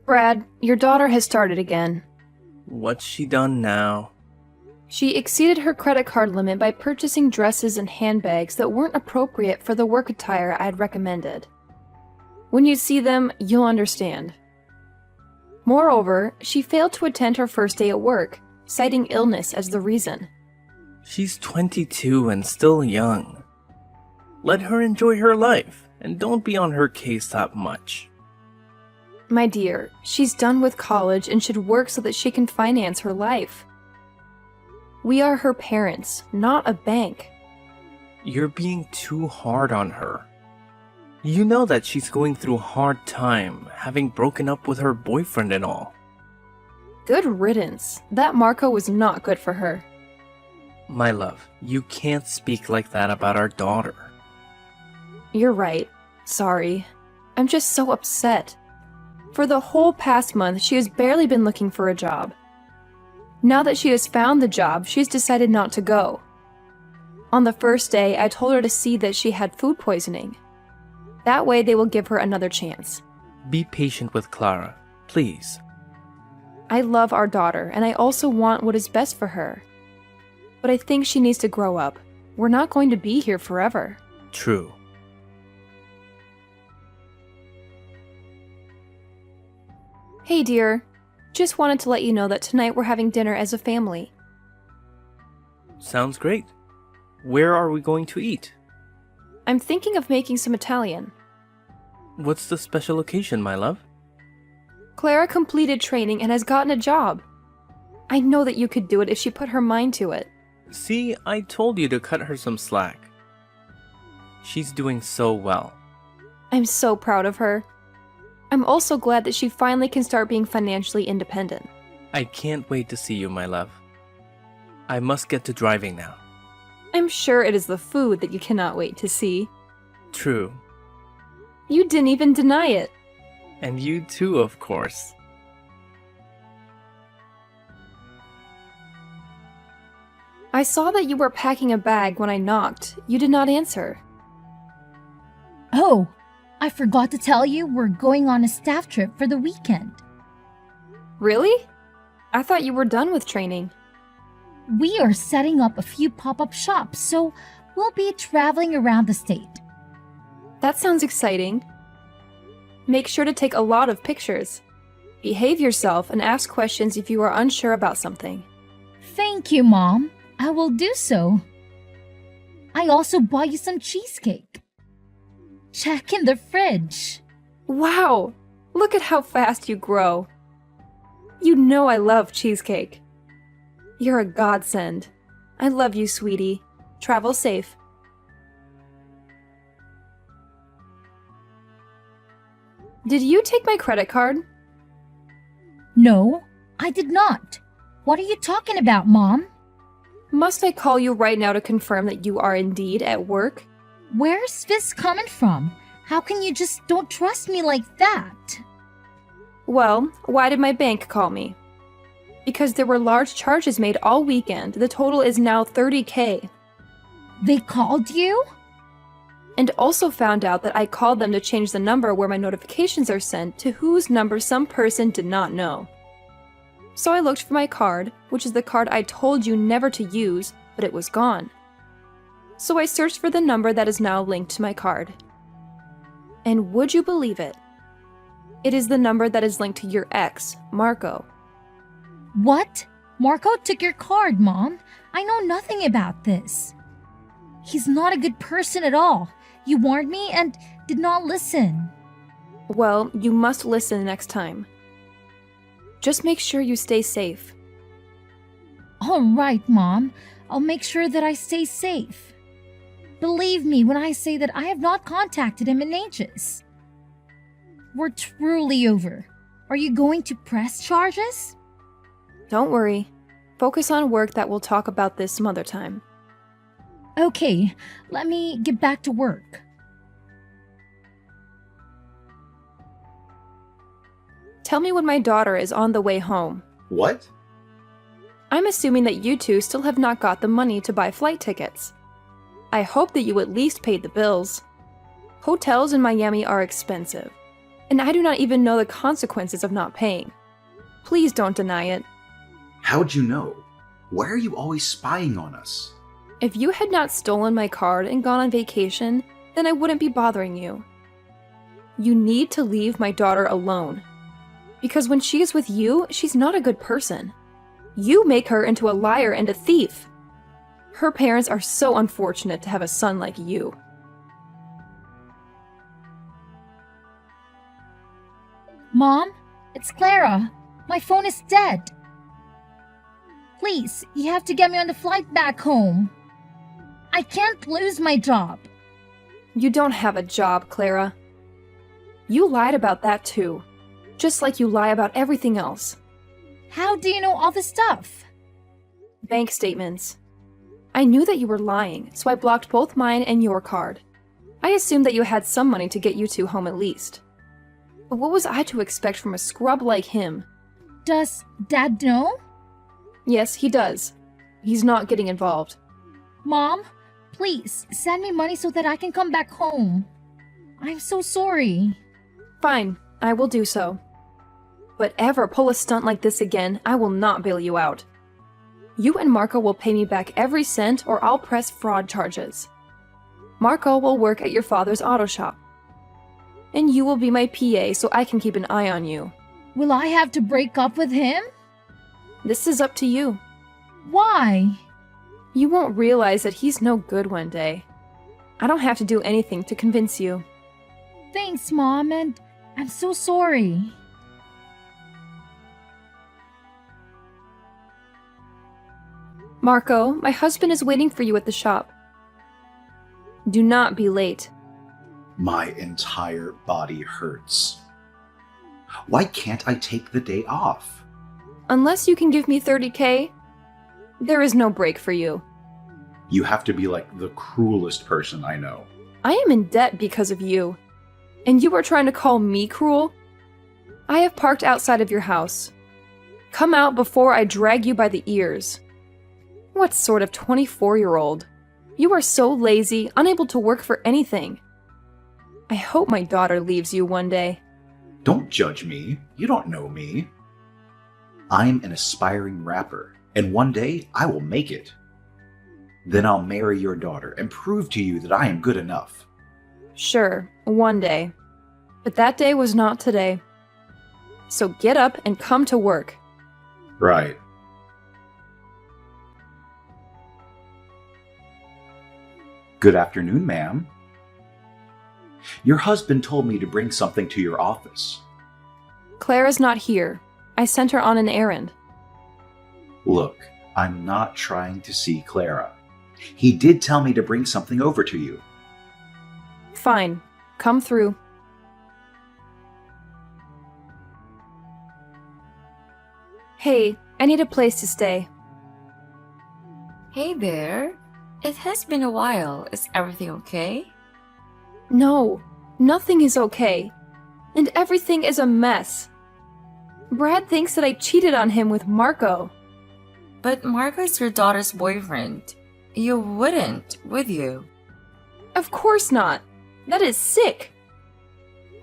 Brad, your daughter has started again. What's she done now? She exceeded her credit card limit by purchasing dresses and handbags that weren't appropriate for the work attire I'd recommended. When you see them, you'll understand. Moreover, she failed to attend her first day at work, citing illness as the reason. She's 22 and still young. Let her enjoy her life, and don't be on her case that much. My dear, she's done with college and should work so that she can finance her life. We are her parents, not a bank. You're being too hard on her. You know that she's going through a hard time, having broken up with her boyfriend and all. Good riddance. That Marco was not good for her. My love, you can't speak like that about our daughter. You're right. Sorry. I'm just so upset. For the whole past month, she has barely been looking for a job. Now that she has found the job, she's decided not to go. On the first day, I told her to see that she had food poisoning. That way they will give her another chance. Be patient with Clara, please. I love our daughter, and I also want what is best for her. But I think she needs to grow up. We're not going to be here forever. True. Hey dear, just wanted to let you know that tonight we're having dinner as a family. Sounds great. Where are we going to eat? I'm thinking of making some Italian. What's the special occasion, my love? Clara completed training and has gotten a job. I know that you could do it if she put her mind to it. See, I told you to cut her some slack. She's doing so well. I'm so proud of her. I'm also glad that she finally can start being financially independent. I can't wait to see you, my love. I must get to driving now. I'm sure it is the food that you cannot wait to see. True. You didn't even deny it. And you too, of course. I saw that you were packing a bag when I knocked. You did not answer. Oh, I forgot to tell you we're going on a staff trip for the weekend. Really? I thought you were done with training. We are setting up a few pop-up shops, so we'll be traveling around the state. That sounds exciting. Make sure to take a lot of pictures. Behave yourself and ask questions if you are unsure about something. Thank you, Mom. I will do so. I also bought you some cheesecake. Check in the fridge. Wow! Look at how fast you grow. You know I love cheesecake. You're a godsend. I love you, sweetie. Travel safe. Did you take my credit card? No, I did not. What are you talking about, Mom? Must I call you right now to confirm that you are indeed at work? Where's this coming from? How can you just don't trust me like that? Well, why did my bank call me? Because there were large charges made all weekend. The total is now $30,000. They called you? And also found out that I called them to change the number where my notifications are sent to whose number some person did not know. So I looked for my card, which is the card I told you never to use, but it was gone. So I searched for the number that is now linked to my card. And would you believe it? It is the number that is linked to your ex, Marco. What? Marco took your card, Mom. I know nothing about this. He's not a good person at all. You warned me and did not listen. Well, you must listen next time. Just make sure you stay safe. All right, Mom. I'll make sure that I stay safe. Believe me when I say that I have not contacted him in ages. We're truly over. Are you going to press charges? Don't worry. Focus on work that we'll talk about this some other time. Okay, let me get back to work. Tell me when my daughter is on the way home. What? I'm assuming that you two still have not got the money to buy flight tickets. I hope that you at least paid the bills. Hotels in Miami are expensive. and I do not even know the consequences of not paying. Please don't deny it. How'd you know? Why are you always spying on us? If you had not stolen my card and gone on vacation, then I wouldn't be bothering you. You need to leave my daughter alone. Because when she is with you, she's not a good person. You make her into a liar and a thief. Her parents are so unfortunate to have a son like you. Mom, it's Clara. My phone is dead. Please, you have to get me on the flight back home. I can't lose my job. You don't have a job, Clara. You lied about that too. Just like you lie about everything else. How do you know all this stuff? Bank statements. I knew that you were lying, so I blocked both mine and your card. I assumed that you had some money to get you two home at least. But what was I to expect from a scrub like him? Does Dad know? Yes, he does. He's not getting involved. Mom, please send me money so that I can come back home. I'm so sorry. Fine, I will do so. But ever pull a stunt like this again, I will not bail you out. You and Marco will pay me back every cent or I'll press fraud charges. Marco will work at your father's auto shop. And you will be my PA so I can keep an eye on you. Will I have to break up with him? This is up to you. Why? You won't realize that he's no good one day. I don't have to do anything to convince you. Thanks, Mom, and I'm so sorry. Marco, my husband is waiting for you at the shop. Do not be late. My entire body hurts. Why can't I take the day off? Unless you can give me 30K, there is no break for you. You have to be like the cruelest person I know. I am in debt because of you. And you are trying to call me cruel? I have parked outside of your house. Come out before I drag you by the ears. What sort of 24-year-old? You are so lazy, unable to work for anything. I hope my daughter leaves you one day. Don't judge me. You don't know me. I'm an aspiring rapper, and one day I will make it. Then I'll marry your daughter and prove to you that I am good enough. Sure, one day. But that day was not today. So get up and come to work. Right. Good afternoon, ma'am. Your husband told me to bring something to your office. Clara's not here. I sent her on an errand. Look, I'm not trying to see Clara. He did tell me to bring something over to you. Fine. Come through. Hey, I need a place to stay. Hey there. It has been a while. Is everything okay? No, nothing is okay. And everything is a mess. Brad thinks that I cheated on him with Marco. But Marco is your daughter's boyfriend. You wouldn't, would you? Of course not. That is sick.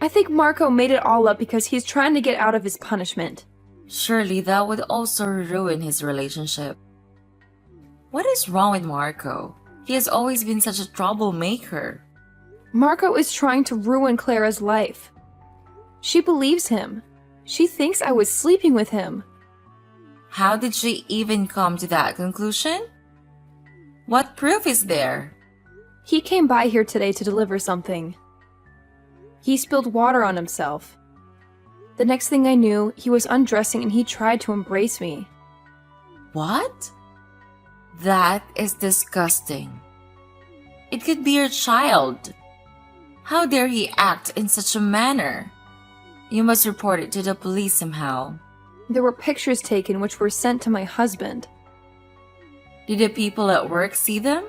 I think Marco made it all up because he's trying to get out of his punishment. Surely that would also ruin his relationship. What is wrong with Marco? He has always been such a troublemaker. Marco is trying to ruin Clara's life. She believes him. She thinks I was sleeping with him. How did she even come to that conclusion? What proof is there? He came by here today to deliver something. He spilled water on himself. The next thing I knew, he was undressing and he tried to embrace me. What? That is disgusting. It could be your child. How dare he act in such a manner? You must report it to the police somehow. There were pictures taken which were sent to my husband. Did the people at work see them?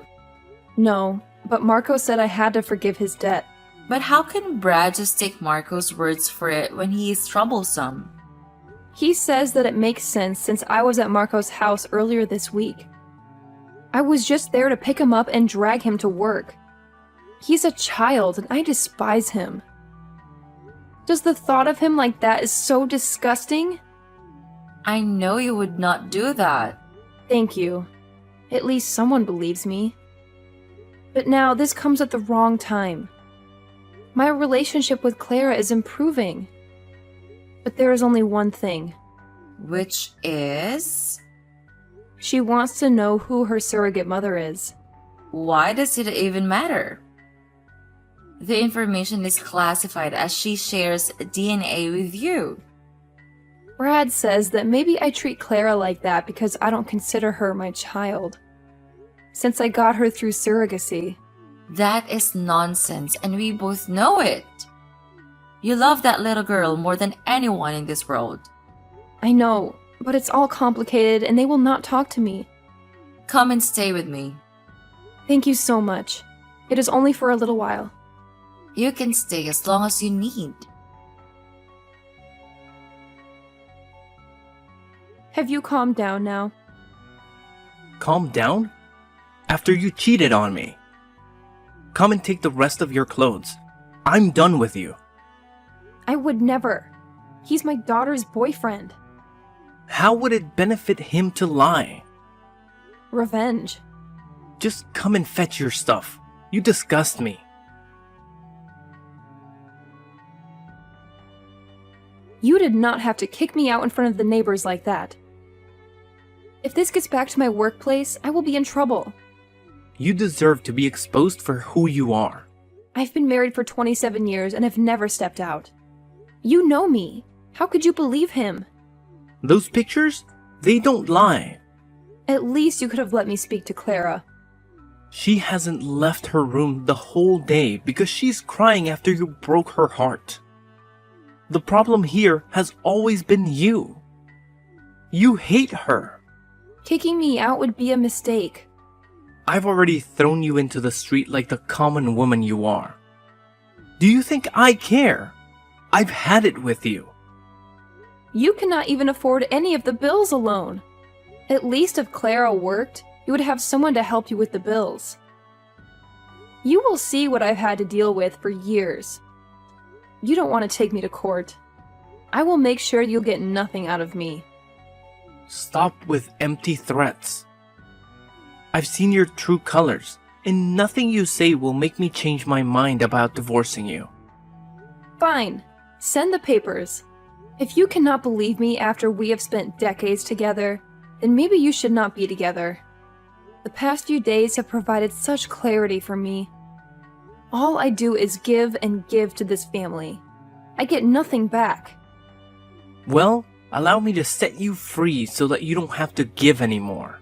No, but Marco said I had to forgive his debt. But how can Brad just take Marco's words for it when he is troublesome? He says that it makes sense since I was at Marco's house earlier this week. I was just there to pick him up and drag him to work. He's a child and I despise him. Just the thought of him like that is so disgusting. I know you would not do that. Thank you. At least someone believes me. But now this comes at the wrong time. My relationship with Clara is improving. But there is only one thing. Which is? She wants to know who her surrogate mother is. Why does it even matter? The information is classified as she shares DNA with you. Brad says that maybe I treat Clara like that because I don't consider her my child. Since I got her through surrogacy. That is nonsense, and we both know it. You love that little girl more than anyone in this world. I know, but it's all complicated and they will not talk to me. Come and stay with me. Thank you so much. It is only for a little while. You can stay as long as you need. Have you calmed down now? Calm down? After you cheated on me. Come and take the rest of your clothes. I'm done with you. I would never. He's my daughter's boyfriend. How would it benefit him to lie? Revenge. Just come and fetch your stuff. You disgust me. You did not have to kick me out in front of the neighbors like that. If this gets back to my workplace, I will be in trouble. You deserve to be exposed for who you are. I've been married for 27 years and have never stepped out. You know me. How could you believe him? Those pictures? They don't lie. At least you could have let me speak to Clara. She hasn't left her room the whole day because she's crying after you broke her heart. The problem here has always been you. You hate her. Kicking me out would be a mistake. I've already thrown you into the street like the common woman you are. Do you think I care? I've had it with you. You cannot even afford any of the bills alone. At least if Clara worked, you would have someone to help you with the bills. You will see what I've had to deal with for years. You don't want to take me to court. I will make sure you'll get nothing out of me. Stop with empty threats. I've seen your true colors, and nothing you say will make me change my mind about divorcing you. Fine. Send the papers. If you cannot believe me after we have spent decades together, then maybe you should not be together. The past few days have provided such clarity for me. All I do is give and give to this family. I get nothing back. Well, allow me to set you free so that you don't have to give anymore.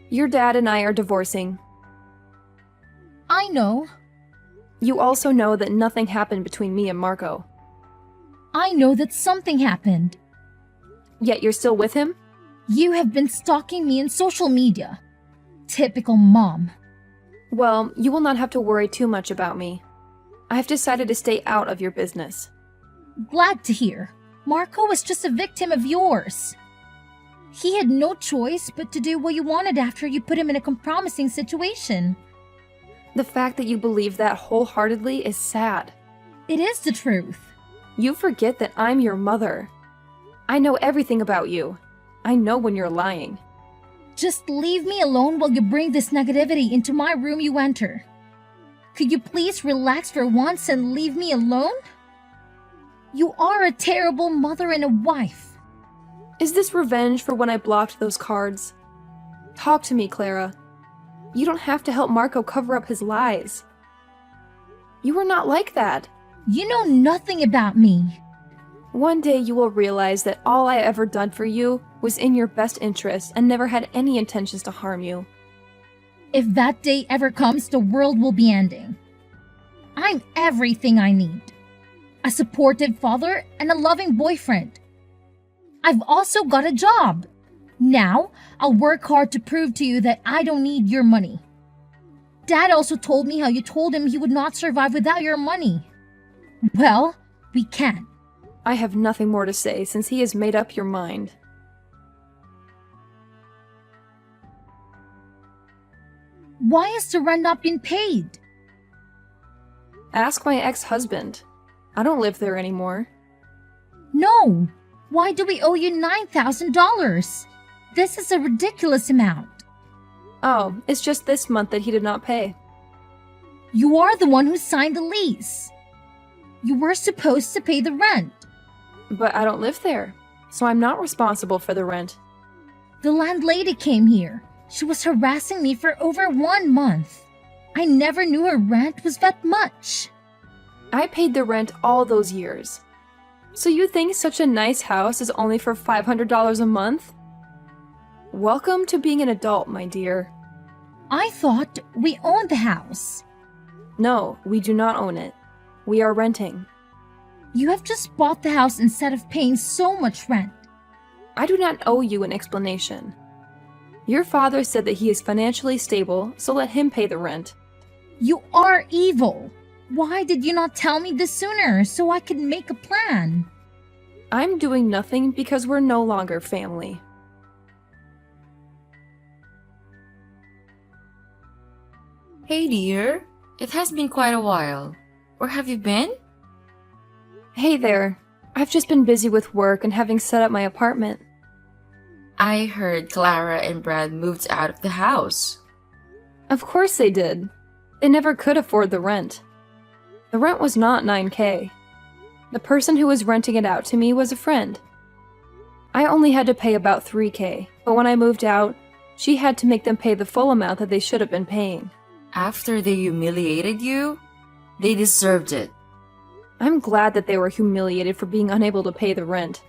Your dad and I are divorcing. I know. You also know that nothing happened between me and Marco. I know that something happened. Yet you're still with him? You have been stalking me in social media. Typical mom. Well, you will not have to worry too much about me. I have decided to stay out of your business. Glad to hear. Marco was just a victim of yours. He had no choice but to do what you wanted after you put him in a compromising situation. The fact that you believe that wholeheartedly is sad. It is the truth. You forget that I'm your mother. I know everything about you. I know when you're lying. Just leave me alone while you bring this negativity into my room you enter. Could you please relax for once and leave me alone? You are a terrible mother and a wife. Is this revenge for when I blocked those cards? Talk to me, Clara. You don't have to help Marco cover up his lies. You were not like that. You know nothing about me. One day you will realize that all I ever done for you was in your best interest and never had any intentions to harm you. If that day ever comes, the world will be ending. I'm everything I need. A supportive father and a loving boyfriend. I've also got a job. Now, I'll work hard to prove to you that I don't need your money. Dad also told me how you told him he would not survive without your money. Well, we can. I have nothing more to say since he has made up your mind. Why has the rent not been paid? Ask my ex-husband. I don't live there anymore. No! Why do we owe you $9,000? This is a ridiculous amount. Oh, it's just this month that he did not pay. You are the one who signed the lease. You were supposed to pay the rent. But I don't live there, so I'm not responsible for the rent. The landlady came here. She was harassing me for over 1 month. I never knew her rent was that much. I paid the rent all those years. So you think such a nice house is only for $500 a month? Welcome to being an adult, my dear. I thought we owned the house. No, we do not own it. We are renting. You have just bought the house instead of paying so much rent. I do not owe you an explanation. Your father said that he is financially stable, so let him pay the rent. You are evil. Why did you not tell me this sooner so I could make a plan? I'm doing nothing because we're no longer family. Hey dear, it has been quite a while. Where have you been? Hey there. I've just been busy with work and having set up my apartment. I heard Clara and Brad moved out of the house. Of course they did. They never could afford the rent. The rent was not $9K. The person who was renting it out to me was a friend. I only had to pay about $3K, but when I moved out, she had to make them pay the full amount that they should have been paying. After they humiliated you, they deserved it. I'm glad that they were humiliated for being unable to pay the rent.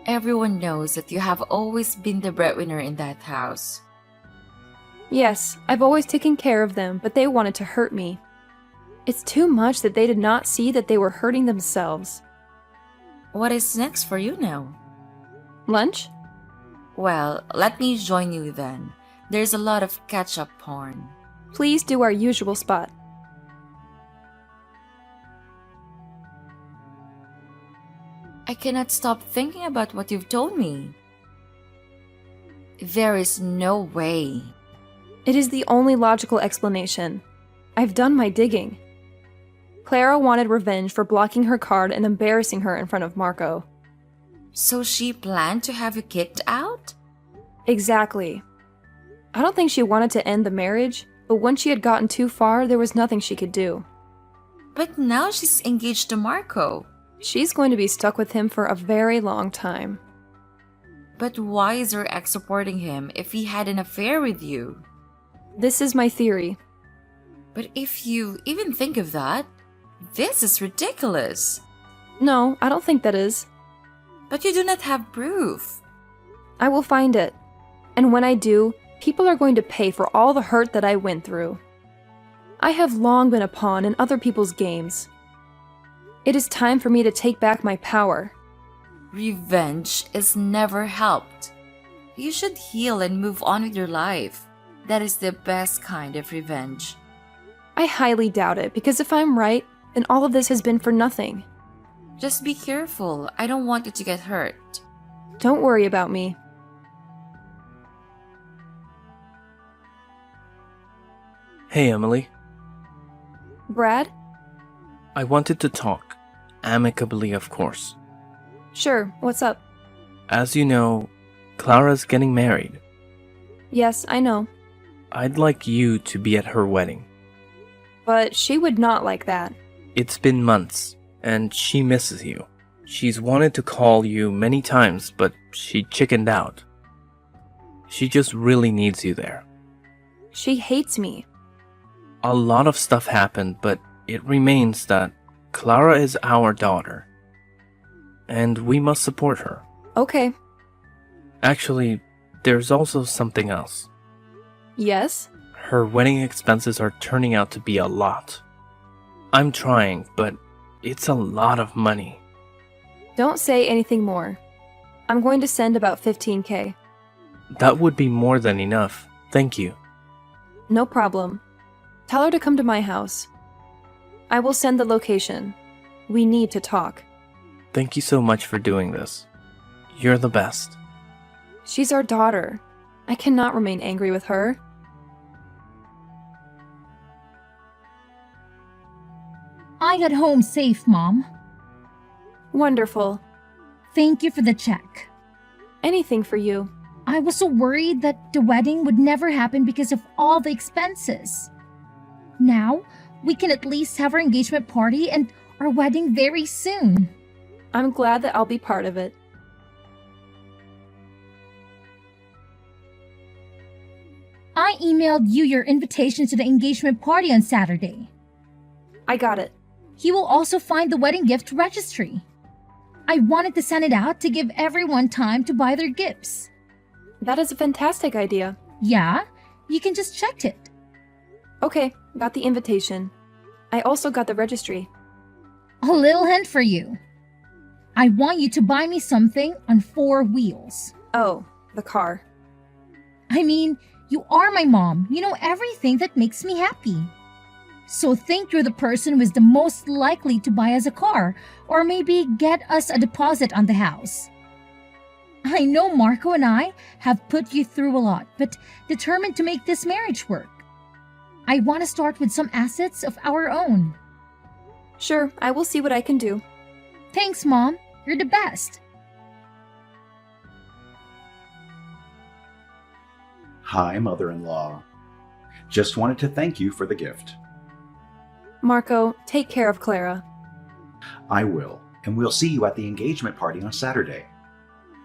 Everyone knows that you have always been the breadwinner in that house. Yes, I've always taken care of them, but they wanted to hurt me. It's too much that they did not see that they were hurting themselves. What is next for you now? Lunch? Well, let me join you then. There's a lot of catch-up porn. Please do our usual spot. I cannot stop thinking about what you've told me. There is no way. It is the only logical explanation. I've done my digging. Clara wanted revenge for blocking her card and embarrassing her in front of Marco. So she planned to have you kicked out? Exactly. I don't think she wanted to end the marriage, but once she had gotten too far, there was nothing she could do. But now she's engaged to Marco. She's going to be stuck with him for a very long time. But why is her ex supporting him if he had an affair with you? This is my theory. But if you even think of that, this is ridiculous. No, I don't think that is. But you do not have proof. I will find it. And when I do, people are going to pay for all the hurt that I went through. I have long been a pawn in other people's games. It is time for me to take back my power. Revenge is never helped. You should heal and move on with your life. That is the best kind of revenge. I highly doubt it, because if I'm right, then all of this has been for nothing. Just be careful. I don't want you to get hurt. Don't worry about me. Hey, Emily. Brad? I wanted to talk. Amicably, of course. Sure, what's up? As you know, Clara's getting married. Yes, I know. I'd like you to be at her wedding. But she would not like that. It's been months, and she misses you. She's wanted to call you many times, but she chickened out. She just really needs you there. She hates me. A lot of stuff happened, but it remains that Clara is our daughter, and we must support her. Okay. Actually, there's also something else. Yes? Her wedding expenses are turning out to be a lot. I'm trying, but it's a lot of money. Don't say anything more. I'm going to send about $15K. That would be more than enough. Thank you. No problem. Tell her to come to my house. I will send the location. We need to talk. Thank you so much for doing this. You're the best. She's our daughter. I cannot remain angry with her. I got home safe, Mom. Wonderful. Thank you for the check. Anything for you. I was so worried that the wedding would never happen because of all the expenses. Now, we can at least have our engagement party and our wedding very soon. I'm glad that I'll be part of it. I emailed you your invitation to the engagement party on Saturday. I got it. You will also find the wedding gift registry. I wanted to send it out to give everyone time to buy their gifts. That is a fantastic idea. Yeah, you can just check it. Okay, got the invitation. I also got the registry. A little hint for you. I want you to buy me something on 4 wheels. Oh, the car. I mean, you are my mom. You know everything that makes me happy. So think you're the person who is the most likely to buy us a car, or maybe get us a deposit on the house. I know Marco and I have put you through a lot, but determined to make this marriage work. I want to start with some assets of our own. Sure, I will see what I can do. Thanks, Mom. You're the best. Hi, mother-in-law. Just wanted to thank you for the gift. Marco, take care of Clara. I will, and we'll see you at the engagement party on Saturday.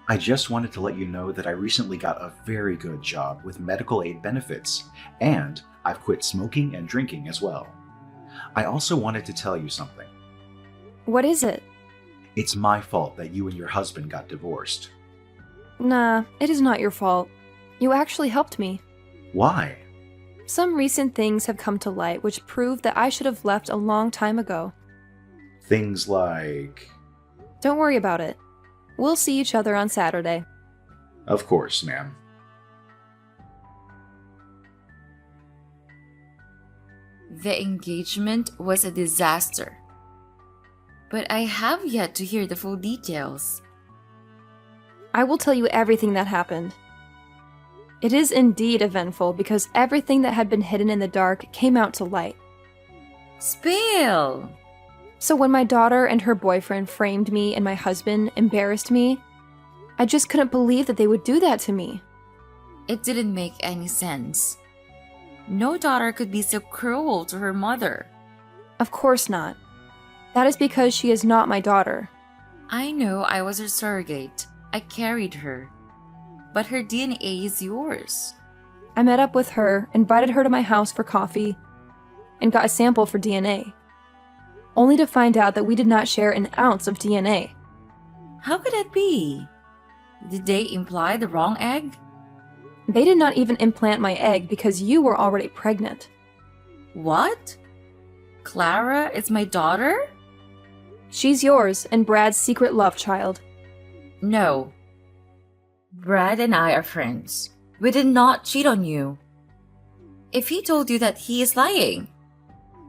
I just wanted to let you know that I recently got a very good job with medical aid benefits, and I've quit smoking and drinking as well. I also wanted to tell you something. What is it? It's my fault that you and your husband got divorced. Nah, it is not your fault. You actually helped me. Why? Some recent things have come to light which prove that I should have left a long time ago. Things like... Don't worry about it. We'll see each other on Saturday. Of course, ma'am. The engagement was a disaster. But I have yet to hear the full details. I will tell you everything that happened. It is indeed eventful because everything that had been hidden in the dark came out to light. Spill! So when my daughter and her boyfriend framed me and my husband embarrassed me, I just couldn't believe that they would do that to me. It didn't make any sense. No daughter could be so cruel to her mother. Of course not. That is because she is not my daughter. I know I was her surrogate. I carried her. But her DNA is yours. I met up with her, invited her to my house for coffee, and got a sample for DNA. Only to find out that we did not share an ounce of DNA. How could that be? Did they imply the wrong egg? They did not even implant my egg because you were already pregnant. What? Clara is my daughter? She's yours and Brad's secret love child. No. Brad and I are friends. We did not cheat on you. If he told you that, he is lying.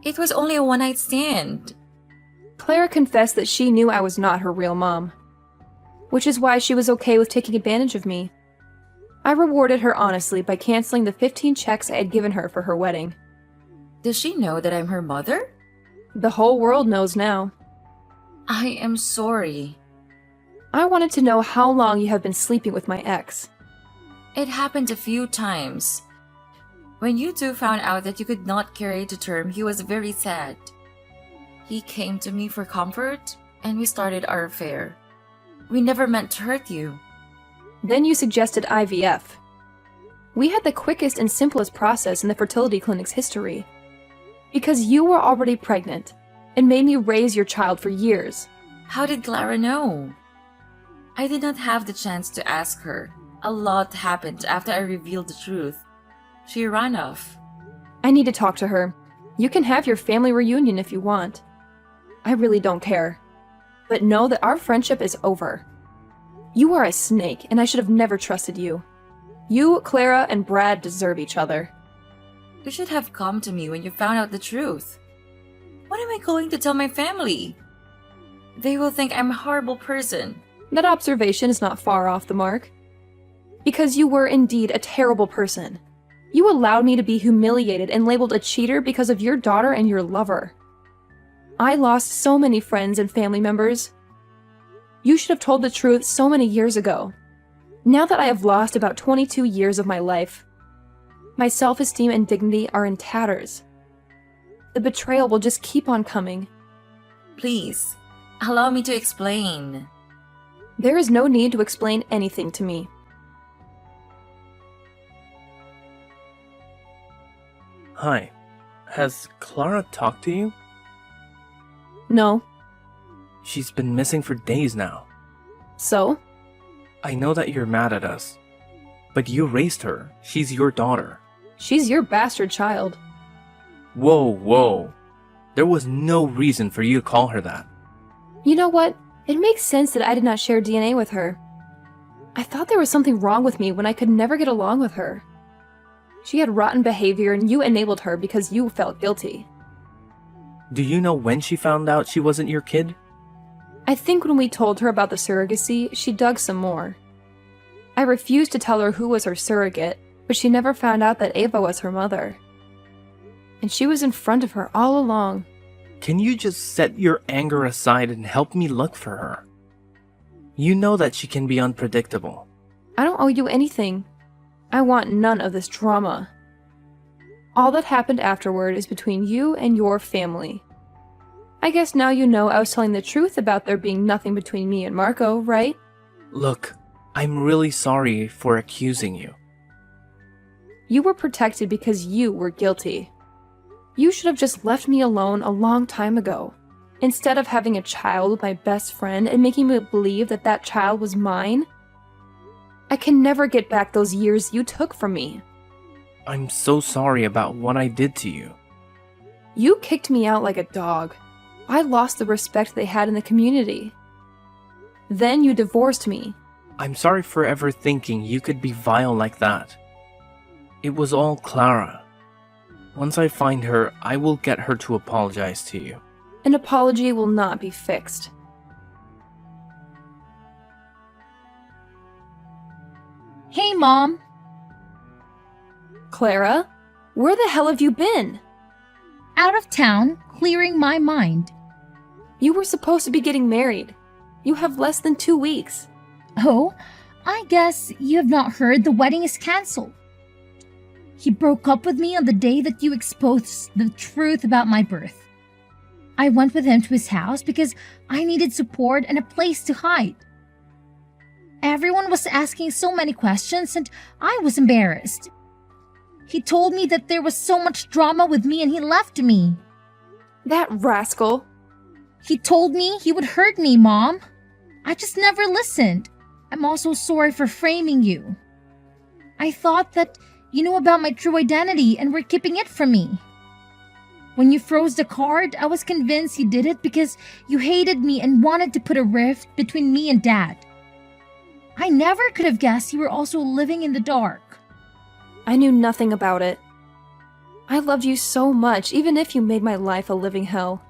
It was only a one-night stand. Clara confessed that she knew I was not her real mom, which is why she was okay with taking advantage of me. I rewarded her honestly by canceling the 15 checks I had given her for her wedding. Does she know that I'm her mother? The whole world knows now. I am sorry. I wanted to know how long you have been sleeping with my ex. It happened a few times. When you two found out that you could not carry it to term, he was very sad. He came to me for comfort, and we started our affair. We never meant to hurt you. Then you suggested IVF. We had the quickest and simplest process in the fertility clinic's history. Because you were already pregnant, and made me raise your child for years. How did Clara know? I did not have the chance to ask her. A lot happened after I revealed the truth. She ran off. I need to talk to her. You can have your family reunion if you want. I really don't care. But know that our friendship is over. You are a snake, and I should have never trusted you. You, Clara, and Brad deserve each other. You should have come to me when you found out the truth. What am I going to tell my family? They will think I'm a horrible person. That observation is not far off the mark. Because you were indeed a terrible person. You allowed me to be humiliated and labeled a cheater because of your daughter and your lover. I lost so many friends and family members. You should have told the truth so many years ago. Now that I have lost about 22 years of my life, my self-esteem and dignity are in tatters. The betrayal will just keep on coming. Please, allow me to explain. There is no need to explain anything to me. Hi. Has Clara talked to you? No. She's been missing for days now. So? I know that you're mad at us, but you raised her. She's your daughter. She's your bastard child. Whoa. There was no reason for you to call her that. You know what? It makes sense that I did not share DNA with her. I thought there was something wrong with me when I could never get along with her. She had rotten behavior and you enabled her because you felt guilty. Do you know when she found out she wasn't your kid? I think when we told her about the surrogacy, she dug some more. I refused to tell her who was her surrogate, but she never found out that Ava was her mother. And she was in front of her all along. Can you just set your anger aside and help me look for her? You know that she can be unpredictable. I don't owe you anything. I want none of this drama. All that happened afterward is between you and your family. I guess now you know I was telling the truth about there being nothing between me and Marco, right? Look, I'm really sorry for accusing you. You were protected because you were guilty. You should have just left me alone a long time ago, instead of having a child with my best friend and making me believe that that child was mine. I can never get back those years you took from me. I'm so sorry about what I did to you. You kicked me out like a dog. I lost the respect they had in the community. Then you divorced me. I'm sorry for ever thinking you could be vile like that. It was all Clara. Once I find her, I will get her to apologize to you. An apology will not be fixed. Hey, Mom. Clara, where the hell have you been? Out of town, clearing my mind. You were supposed to be getting married. You have less than 2 weeks. Oh, I guess you have not heard the wedding is cancelled. He broke up with me on the day that you exposed the truth about my birth. I went with him to his house because I needed support and a place to hide. Everyone was asking so many questions and I was embarrassed. He told me that there was so much drama with me and he left me. That rascal. He told me he would hurt me, Mom. I just never listened. I'm also sorry for framing you. I thought that you knew about my true identity and were keeping it from me. When you froze the card, I was convinced you did it because you hated me and wanted to put a rift between me and Dad. I never could have guessed you were also living in the dark. I knew nothing about it. I loved you so much, even if you made my life a living hell.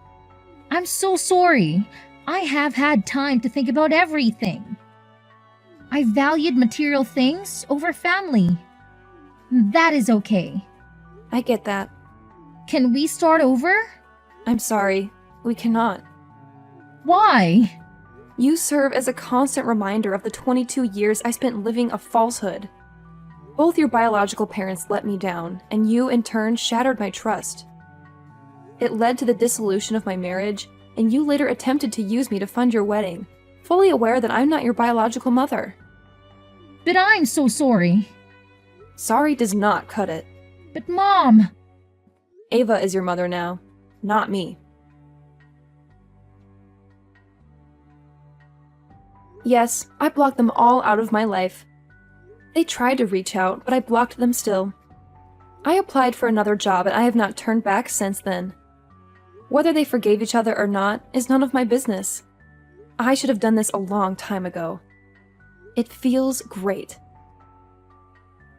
I'm so sorry. I have had time to think about everything. I valued material things over family. That is okay. I get that. Can we start over? I'm sorry. We cannot. Why? You serve as a constant reminder of the 22 years I spent living a falsehood. Both your biological parents let me down, and you, in turn, shattered my trust. It led to the dissolution of my marriage, and you later attempted to use me to fund your wedding, fully aware that I'm not your biological mother. But I'm so sorry. Sorry does not cut it. But Mom! Ava is your mother now, not me. Yes, I blocked them all out of my life. They tried to reach out, but I blocked them still. I applied for another job and I have not turned back since then. Whether they forgave each other or not is none of my business. I should have done this a long time ago. It feels great.